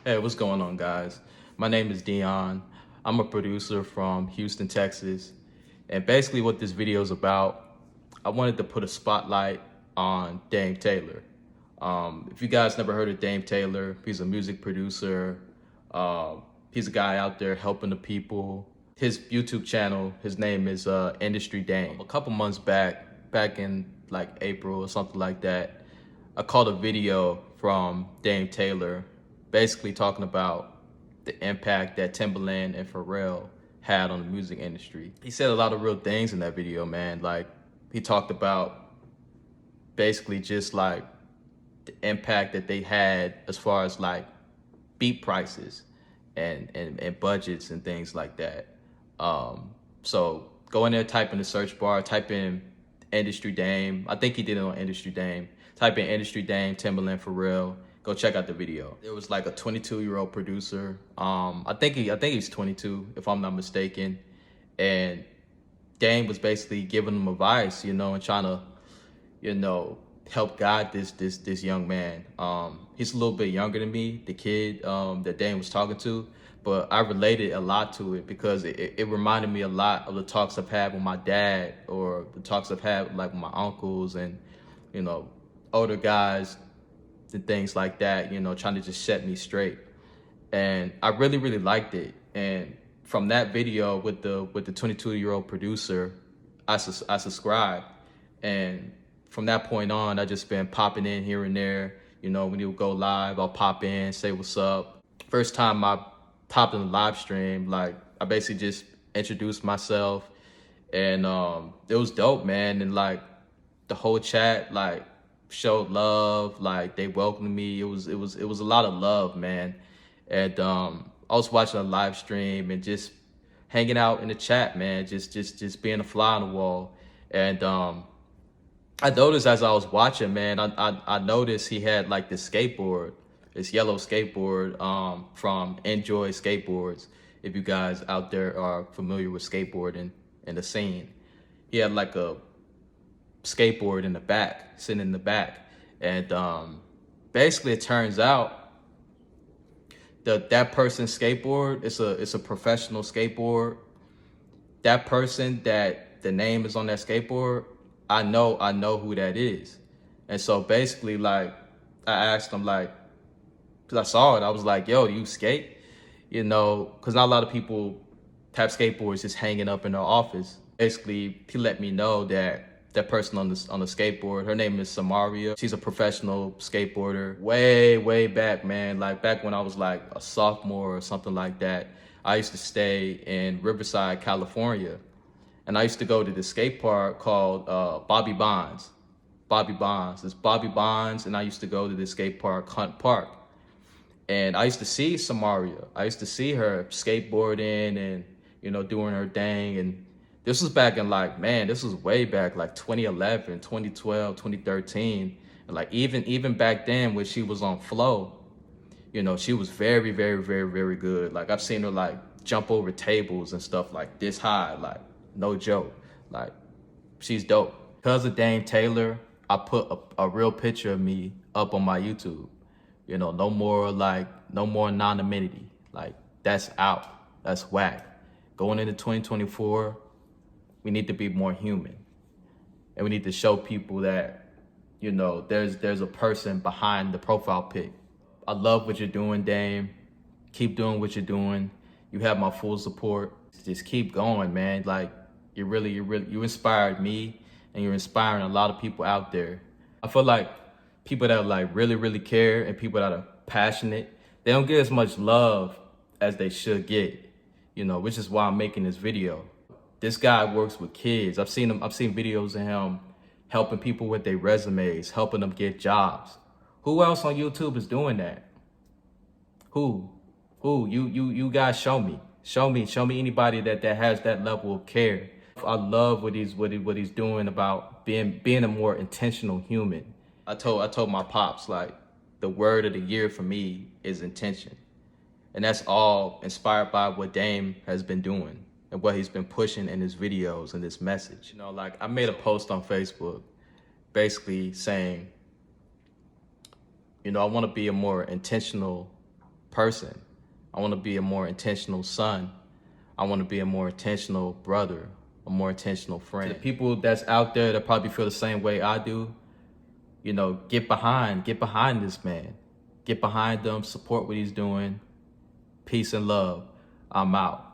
Hey, what's going on, guys? My name is Dion. I'm a producer from Houston, Texas. And basically, what this video is about, I wanted to put a spotlight on Dame Taylor. If you guys never heard of Dame Taylor, he's a music producer. He's a guy out there helping the people. His YouTube channel, his name is Industry Dame. A couple months back in like April or something like that, I caught a video from Dame Taylor basically talking about the impact that Timbaland and Pharrell had on the music industry. He said a lot of real things in that video, man. Like, he talked about basically just like the impact that they had as far as like beat prices and budgets and things like that. So go in there, type in the search bar, type in Industry Dame. I think he did it on Industry Dame. Type in Industry Dame, Timbaland, Pharrell. Go check out the video. It was like a 22-year-old producer. I think he's 22 if I'm not mistaken. And Dame was basically giving him advice, and trying to, help guide this young man. He's a little bit younger than me, the kid that Dame was talking to, but I related a lot to it because it reminded me a lot of the talks I've had with my dad or the talks I've had like with my uncles and you know older guys and things like that. Trying to just set me straight, and I really liked it. And from that video with the 22-year-old producer, I subscribed, and from that point on, I just been popping in here and there. When you go live, I'll pop in, say what's up. First time I popped in the live stream, like I basically just introduced myself, and it was dope, man. And like the whole chat, like showed love, like they welcomed me. It was a lot of love, man. And I was watching a live stream and just hanging out in the chat, man, just being a fly on the wall. And I noticed as I was watching, man, I noticed he had like this skateboard, this yellow skateboard from Enjoy Skateboards. If you guys out there are familiar with skateboarding and the scene, he had like a skateboard in the back, sitting in the back, and basically it turns out that person's skateboard it's a professional skateboard. That person that the name is on that skateboard, I know who that is. And so basically, like, I asked him, like, because I saw it, I was like, yo, do you skate? Because not a lot of people have skateboards just hanging up in their office. Basically, he let me know that person on the skateboard, her name is Samaria. She's a professional skateboarder. Way back, man. Like back when I was like a sophomore or something like that. I used to stay in Riverside, California, and I used to go to this skate park called Bobby Bonds. Bobby Bonds. It's Bobby Bonds, and I used to go to this skate park, Hunt Park. And I used to see Samaria. I used to see her skateboarding and, doing her thing. And this was back in like, man, this was way back, like 2011, 2012, 2013. And like even back then when she was on Flow, she was very good. Like I've seen her like jump over tables and stuff like this high, like no joke. Like she's dope. Because of Dame Taylor, I put a real picture of me up on my YouTube. No more anonymity. Like that's out. That's whack. Going into 2024, we need to be more human. And we need to show people that, there's a person behind the profile pic. I love what you're doing, Dame. Keep doing what you're doing. You have my full support. Just keep going, man. Like you inspired me, and you're inspiring a lot of people out there. I feel like people that like really care and people that are passionate, they don't get as much love as they should get, which is why I'm making this video. This guy works with kids. I've seen videos of him helping people with their resumes, helping them get jobs. Who else on YouTube is doing that? Who? You guys show me. Show me anybody that has that level of care. I love what he's doing about being a more intentional human. I told my pops, like, the word of the year for me is intention. And that's all inspired by what Dame has been doing and what he's been pushing in his videos and this message. Like I made a post on Facebook basically saying, I want to be a more intentional person. I want to be a more intentional son. I want to be a more intentional brother, a more intentional friend. To the people that's out there that probably feel the same way I do, you know, get behind this man. Get behind them, support what he's doing. Peace and love. I'm out.